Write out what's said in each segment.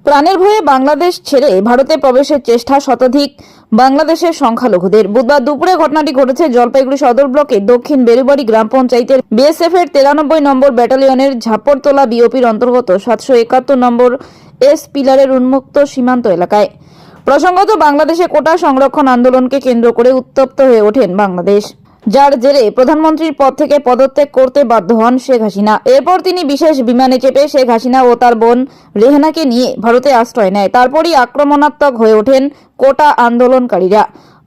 প্রাণের ভয়ে বাংলাদেশ ছেড়ে ভারতে প্রবেশের চেষ্টা শতাধিক বাংলাদেশের সংখ্যালঘুদের। বুধবার দুপুরে ঘটনাটি ঘটেছে জলপাইগুড়ি সদর ব্লকের দক্ষিণ বেলুবাড়ি গ্রাম পঞ্চায়েতের বিএসএফ এর 93 নম্বর ব্যাটালিয়নের ঝাপড়তলা বিওপির অন্তর্গত 771 নম্বর এস পিলারের উন্মুক্ত সীমান্ত এলাকায়। প্রসঙ্গত, বাংলাদেশে কোটা সংরক্ষণ আন্দোলনকে কেন্দ্র করে উত্তপ্ত হয়ে ওঠেন বাংলাদেশ, যার জেরে প্রধানমন্ত্রীর পদ থেকে পদত্যাগ করতে বাধ্য হন শেখ হাসিনা। এরপর তিনি বিশেষ বিমানে চেপে শেখ হাসিনা ও তার বোন রেহানাকে নিয়ে ভারতে আশ্রয় নেয়। তারপরই আক্রমণাত্মক হয়ে ওঠেন কোটা আন্দোলনকারীরা।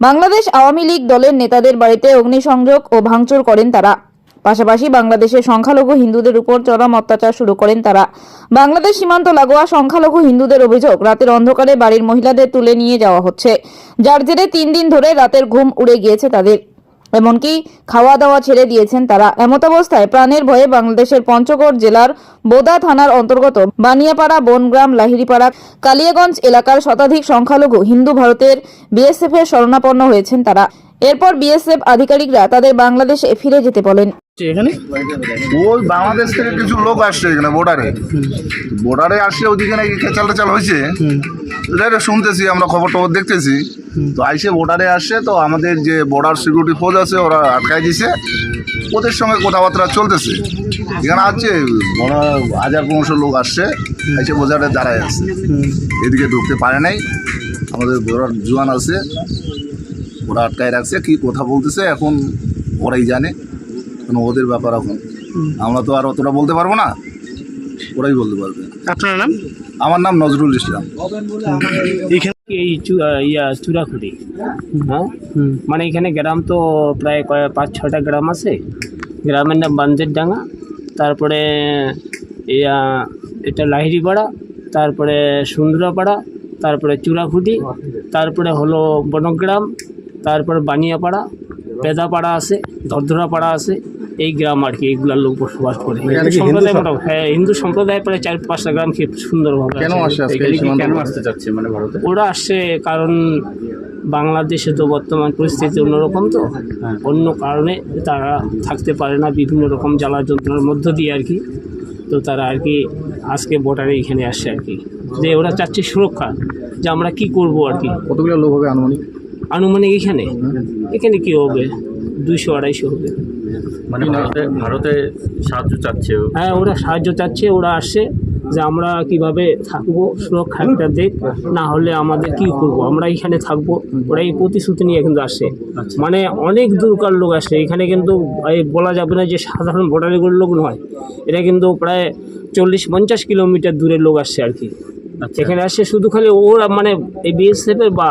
বাংলাদেশ আওয়ামী লীগ দলের নেতাদের বাড়িতে অগ্নিসংযোগ ও ভাঙচুর করেন তারা। পাশাপাশি বাংলাদেশের সংখ্যালঘু হিন্দুদের উপর চরম অত্যাচার শুরু করেন তারা। বাংলাদেশ সীমান্ত লাগোয়া সংখ্যালঘু হিন্দুদের অভিযোগ, রাতের অন্ধকারে বাড়ির মহিলাদের তুলে নিয়ে যাওয়া হচ্ছে, যার জেরে 3 দিন ধরে রাতের ঘুম উড়ে গিয়েছে তাদের। এমনকি খাওয়া দাওয়া ছেড়ে দিয়েছেন তারা। এমতাবস্থায় প্রাণের ভয়ে বাংলাদেশের পঞ্চগড় জেলার বোদা থানার অন্তর্গত বানিয়াপাড়া, বনগ্রাম, লাহিড়িপাড়া, কালিয়াগঞ্জ এলাকার শতাধিক সংখ্যালঘু হিন্দু ভারতের বিএসএফ এর শরণাপন্ন হয়েছেন তারা। এরপর বিএসএফ আধিকারিকরা তাদের বাংলাদেশে ফিরে যেতে বলেন। এখানে ওই বাংলাদেশ থেকে কিছু লোক আসছে এখানে বর্ডারে আসছে, ওদিকে নাকি খেচাল টেচাল হয়েছে। এটা শুনতেছি, আমরা খবর টবর দেখতেছি। তো আইসে বর্ডারে আসছে, তো আমাদের যে বর্ডার সিকিউরিটি ফোর্স আছে ওরা আটকায় দিছে, ওদের সঙ্গে কথাবার্তা চলতেছে। এখানে আছে 1000-1500 লোক আসছে, এসে বর্ডারে দাঁড়ায় আছে, এদিকে ঢুকতে পারে নাই। আমাদের বর্ডার জওয়ান আছে, ওরা আটকায় রাখছে, কি কথা বলতেছে এখন ওরাই জানে, ওদের ব্যাপার। এখন আমরা তো আর অতটা বলতে পারবো না, ওরাই বলতে পারবে। আপনার নাম? আমার নাম নজরুল ইসলাম। এই চূড়াখুঁটি, হ্যাঁ, মানে এখানে গ্রাম তো প্রায় 5-6টা গ্রাম আছে। গ্রামের নাম বাঞ্জের ডাঙ্গা, তারপরে এটা লাহিড়িপাড়া, তারপরে সুন্দরাপাড়া, তারপরে চূড়াখুঁটি, তারপরে হলো বনগ্রাম, তারপরে বানিয়াপাড়া, পেদাপাড়া আছে, ধরধরাপাড়া আছে। এই গ্রাম আর কি, এইগুলার লোক বসবাস করে। সম্প্রদায় মোটামুটি, হ্যাঁ, হিন্দু সম্প্রদায় প্রায় 4-5টা গ্রাম কি সুন্দরভাবে আসতে চাচ্ছে, মানে ভারতে ওরা আসছে কারণ বাংলাদেশে তো বর্তমান পরিস্থিতি অন্যরকম, তো অন্য কারণে তারা থাকতে পারে না, বিভিন্ন রকম জ্বালা যন্ত্রণার মধ্য দিয়ে আর কি। তো তারা আর কি আজকে বর্ডারে এখানে আসছে আর কি, যে ওরা চাচ্ছে সুরক্ষা, যে আমরা কি করব আর কি। কতগুলো লোক হবে আনুমানিক এখানে কি হবে, 200-250 হবে। মানে ভারতে সাহায্য চাচ্ছে। হ্যাঁ, ওরা সাহায্য চাচ্ছে, ওরা আসছে যে আমরা কিভাবে থাকবো, সুরক্ষা একটা দেখ, না হলে আমাদের কি করব, আমরা এখানে থাকবো। ওরা এই প্রতিশ্রুতি নিয়ে কিন্তু আসছে, মানে অনেক দূরকার লোক আসছে এখানে। কিন্তু এই বলা যাবে না যে সাধারণ ভোটারের লোক নয়, এটা কিন্তু প্রায় 40-50 কিলোমিটার দূরের লোক আসছে আর কি। এখানে আসছে শুধু খালি ওরা, মানে এই বিএসএফের বা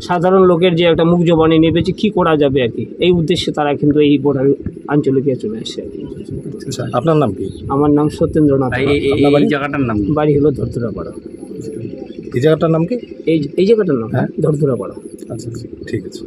সাধারণ লোকের যে একটা মুখ জবানি নেবে যে কী করা যাবে আর কি, এই উদ্দেশ্যে তারা কিন্তু এই বর্ডার অঞ্চলে গিয়ে চলে আসছে আর কি। আপনার নাম কি? আমার নাম সত্যেন্দ্রনাথ। এই জায়গাটার নাম? বাড়ি হলো ধরধরাপাড়া। এই জায়গাটার নাম কি? এই জায়গাটার নাম ধরধরাপাড়া। আচ্ছা, ঠিক আছে।